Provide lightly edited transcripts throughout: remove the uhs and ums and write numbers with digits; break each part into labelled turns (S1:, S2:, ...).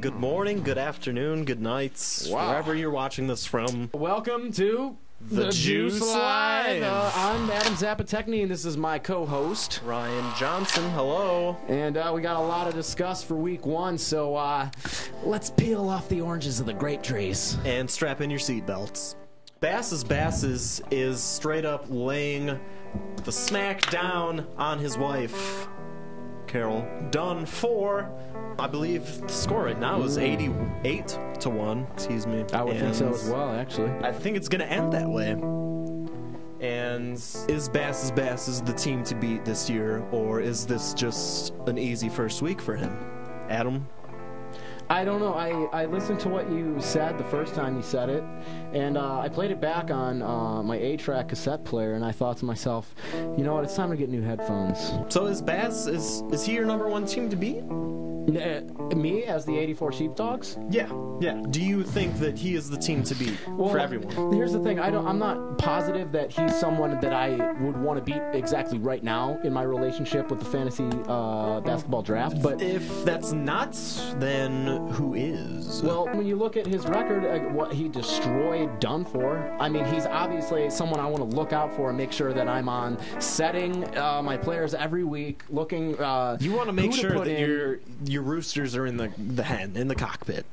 S1: good morning, good afternoon, good nights, wherever you're watching this from.
S2: Welcome to
S1: The Juice Live.
S2: I'm Adem Zapatechny, and this is my co-host
S1: Ryan Johnson. Hello.
S2: And we got a lot to discuss for week one, so let's peel off the oranges of the grape trees.
S1: And strap in your seatbelts. Basses is straight up laying the smack down on his wife, Carol Dunn, for, I believe the score right now is 88-1. Excuse me.
S2: I would think so as well, actually.
S1: I think it's gonna end that way. And is Basses the team to beat this year, or is this just an easy first week for him? Adam?
S2: I don't know. I listened to what you said the first time you said it, and I played it back on my 8-track cassette player, and I thought to myself, you know what, it's time to get new headphones.
S1: So is Bass, is he your number one team to beat?
S2: Me as the 84 Sheepdogs?
S1: Yeah. Do you think that he is the team to beat for everyone?
S2: Here's the thing. I'm not positive that he's someone that I would want to beat exactly right now in my relationship with the fantasy basketball draft. But
S1: if that's not, then who is?
S2: Well, when you look at his record, what he destroyed Dunn for, I mean, he's obviously someone I want to look out for and make sure that I'm on setting my players every week, looking.
S1: You want to make sure that your roosters are in the cockpit.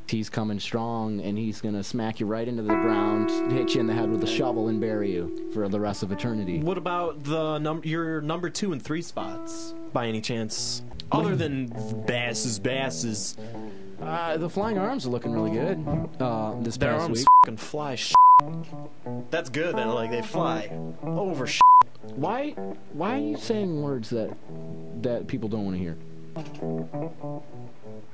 S2: He's coming strong, and he's gonna smack you right into the ground, hit you in the head with a shovel, and bury you for the rest of eternity.
S1: What about your number 2 and 3 spots, by any chance? Other than Basses.
S2: The Flying Arms are looking really good this
S1: Their
S2: past
S1: arms
S2: week.
S1: fucking fly That's good then, like they fly over
S2: Why are you saying words that people don't want to hear?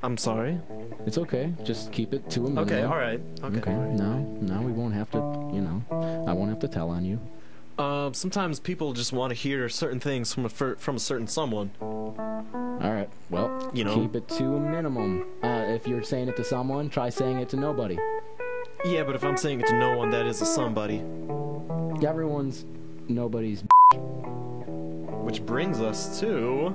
S1: I'm sorry.
S2: It's okay. Just keep it to a minimum.
S1: Okay, alright. Okay.
S2: Now we won't have to, I won't have to tell on you.
S1: Sometimes people just want to hear certain things from a certain someone.
S2: Alright, well, keep it to a minimum. If you're saying it to someone, try saying it to nobody.
S1: Yeah, but if I'm saying it to no one, that is a somebody.
S2: Everyone's nobody's.
S1: Which brings us to...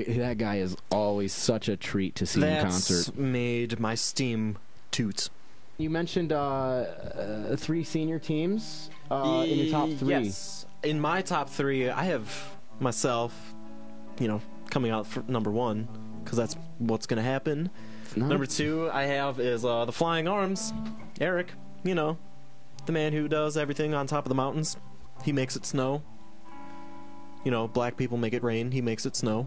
S2: That guy is always such a treat to see in concert.
S1: That's made my steam toot.
S2: You mentioned 3 senior teams in your top 3.
S1: Yes. In my top 3, I have myself, coming out for number 1, because that's what's going to happen. Number 2 I have is the Flying Arms. Eric, the man who does everything on top of the mountains. He makes it snow. Black people make it rain. He makes it snow.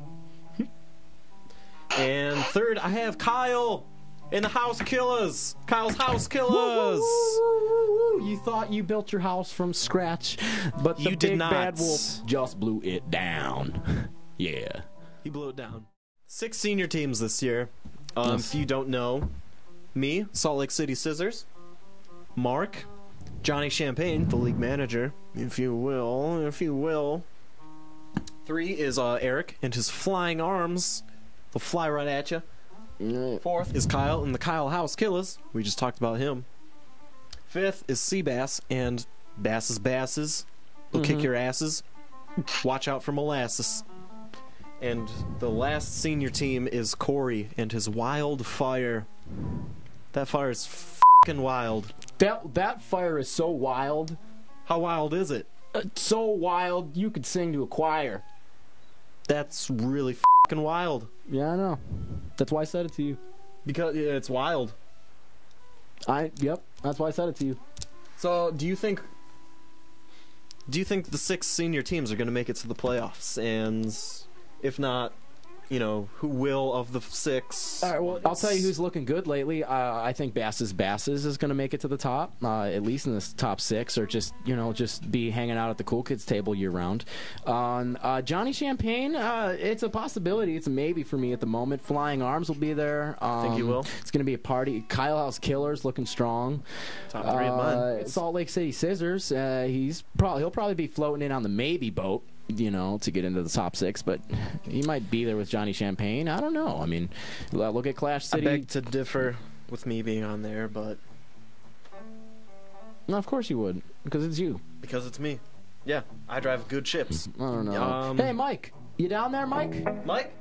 S1: And 3rd, I have Kyle in the House Killers. Kyle's House Killers.
S2: You thought you built your house from scratch, but the big bad wolf just blew it down. Yeah.
S1: He blew it down. 6 senior teams this year. If you don't know, me, Salt Lake City Scissors. Mark, Johnny Champagne, the league manager, if you will. 3 is Eric and his Flying Arms. They'll fly right at you. 4th is Kyle and the Kyle House Killers. We just talked about him. 5th is Seabass and Basses. They'll kick your asses. Watch out for molasses. And the last senior team is Corey and his Wild Fire. That fire is fucking wild.
S2: That fire is so wild.
S1: How wild is it?
S2: So wild you could sing to a choir.
S1: That's really fucking wild.
S2: Yeah, I know. That's why I said it to you.
S1: Because it's wild.
S2: Yep, that's why I said it to you.
S1: So, do you think the 6 senior teams are going to make it to the playoffs? And if not, who will of the six.
S2: All right, well, I'll tell you who's looking good lately. I think Basses is going to make it to the top, at least in the top 6, or just be hanging out at the cool kids table year round. Johnny Champagne, it's a possibility. It's a maybe for me at the moment. Flying Arms will be there.
S1: I think he will.
S2: It's going to be a party. Kyle House Killer's looking strong.
S1: Top 3 of mine.
S2: Salt Lake City Scissors. He'll probably be floating in on the maybe boat, to get into the top 6, but he might be there with Johnny Champagne. I don't know. I mean, look at Clash City.
S1: I beg to differ with me being on there, but...
S2: No, of course you would, because it's you.
S1: Because it's me. Yeah, I drive good ships.
S2: I don't know. Hey, Mike. You down there, Mike?
S1: Mike?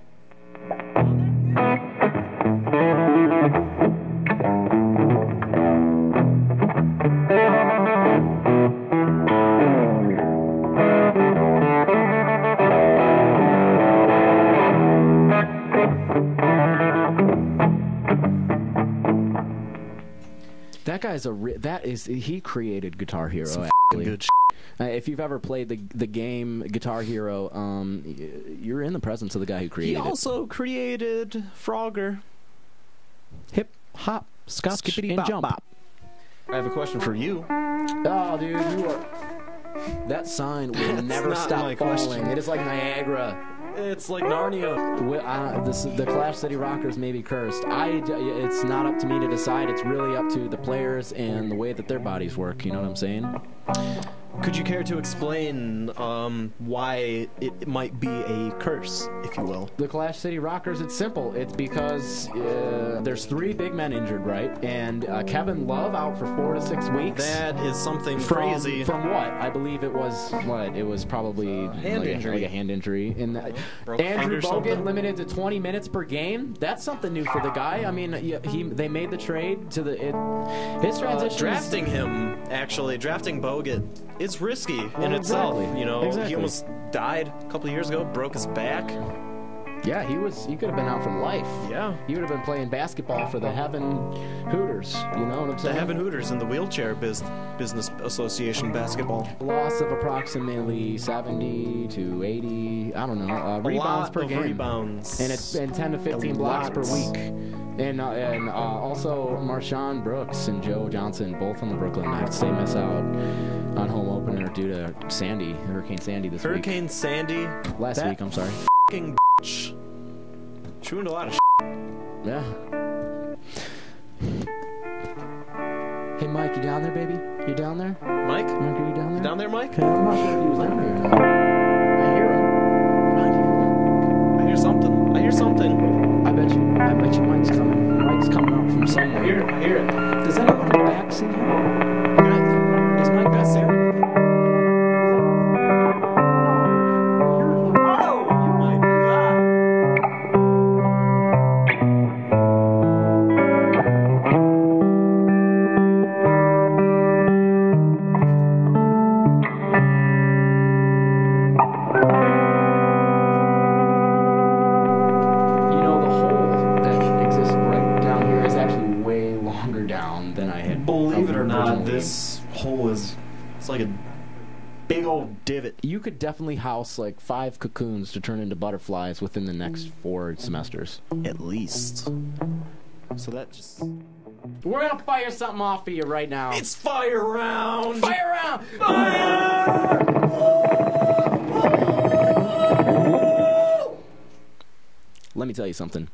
S2: That guy's he created Guitar Hero. Actually.
S1: Good
S2: if you've ever played the game Guitar Hero, you're in the presence of the guy who created it.
S1: He also created Frogger.
S2: Hip, hop, scotch,
S1: skippity
S2: and
S1: bop,
S2: jump.
S1: Bop. I have a question for you.
S2: Oh, dude, that sign will never stop falling. It is like Niagara.
S1: It's like Narnia.
S2: The Clash City Rockers may be cursed. It's not up to me to decide. It's really up to the players and the way that their bodies work. You know what I'm saying?
S1: Could you care to explain why it might be a curse, if you will?
S2: The Clash City Rockers, it's simple. It's because there's 3 big men injured, right? And Kevin Love out for 4 to 6 weeks.
S1: That is something crazy.
S2: From what? I believe it was, It was probably
S1: injury.
S2: Like a hand injury. And Andrew Bogut limited to 20 minutes per game. That's something new for the guy. I mean, they made the trade to his transition.
S1: Drafting Bogut is risky in itself.
S2: Exactly.
S1: He almost died a couple of years ago, broke his back.
S2: Yeah, he could have been out for life.
S1: Yeah.
S2: He would have been playing basketball for the Heaven Hooters. You know what I'm saying?
S1: The Heaven Hooters in the Wheelchair Business Association basketball.
S2: Loss of approximately 70 to 80, I don't know, rebounds per game.
S1: Rebounds.
S2: And 10 to 15 blocks per week. And also Marshawn Brooks and Joe Johnson, both on the Brooklyn Nets. They miss out on home opener due to Hurricane Sandy this week.
S1: Hurricane Sandy?
S2: Last week, I'm sorry.
S1: F***ing bitch. She ruined a lot of
S2: Yeah. Hey, Mike, you down there, baby? You down there?
S1: Mike?
S2: Mike, are you down there?
S1: You down there, Mike?
S2: I'm not sure if he was down there or not. I hear him.
S1: I hear something.
S2: I bet you Mike's coming. Mike's coming up from somewhere.
S1: I hear it.
S2: Does anyone in the back see him?
S1: Good. Is Mike best there? It's like a big old divot.
S2: You could definitely house like 5 cocoons to turn into butterflies within the next 4 semesters.
S1: At least. So that just...
S2: We're gonna fire something off for you right now.
S1: It's fire round!
S2: Fire round!
S1: Fire!
S2: Let me tell you something.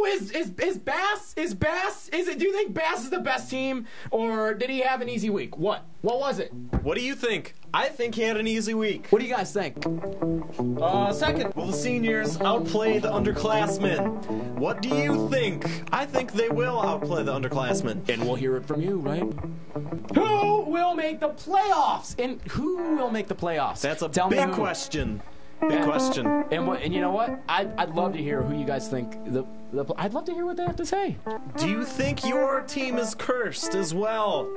S2: Is Bass? Do you think Bass is the best team, or did he have an easy week? What was it?
S1: What do you think? I think he had an easy week.
S2: What do you guys think?
S1: Second, will the seniors outplay the underclassmen? What do you think? I think they will outplay the underclassmen.
S2: And we'll hear it from you, right? Who will make the playoffs? And who will make the playoffs?
S1: That's a big question. Big question.
S2: And you know what? I'd love to hear who you guys think. I'd love to hear what they have to say.
S1: Do you think your team is cursed as well?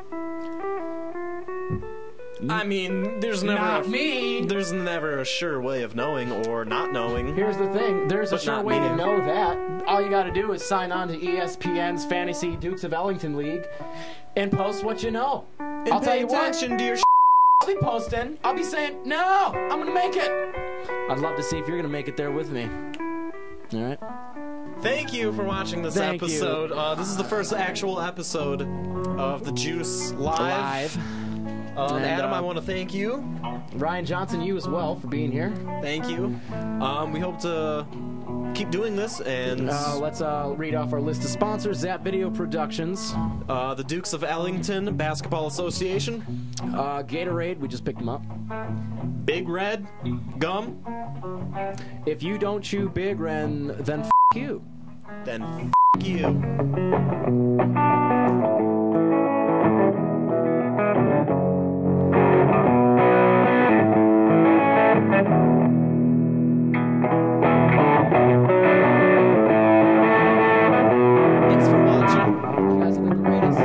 S1: I mean, there's never There's never a sure way of knowing or not knowing.
S2: Here's the thing: there's a sure way to know that. All you got to do is sign on to ESPN's Fantasy Dukes of Ellington League and post what you know.
S1: And
S2: I'll tell you what.
S1: attention to your
S2: I'll be posting. I'll be saying, no, I'm gonna make it. I'd love to see if you're gonna make it there with me. All right.
S1: Thank you for watching this
S2: Thank you.
S1: episode. This is the first actual episode of the Juice Live.
S2: And,
S1: Adam, I want to thank you.
S2: Ryan Johnson, you as well for being here.
S1: Thank you. We hope to keep doing this, and
S2: let's read off our list of sponsors. Zap Video Productions,
S1: the Dukes of Ellington Basketball Association,
S2: Gatorade, we just picked them up.
S1: Big Red Gum.
S2: If you don't chew Big Red, then f*** you.
S1: Then f*** you. Thanks for watching.
S2: You guys are the greatest.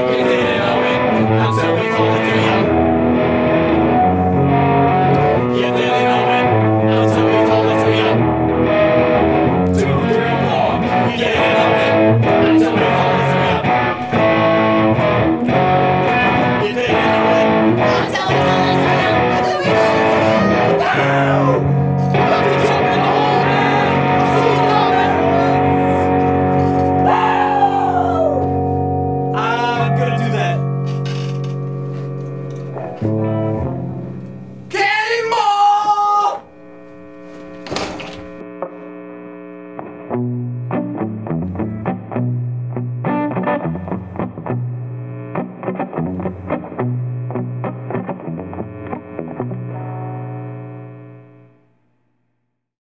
S1: You didn't know it until we told it to you. You didn't know it until we told it to you. 2, 3, 4. You didn't know it until we told it to you. You didn't know it until we told it to you. Wow! You have to jump in the hole, man! See you coming! Wow! I'm gonna do that.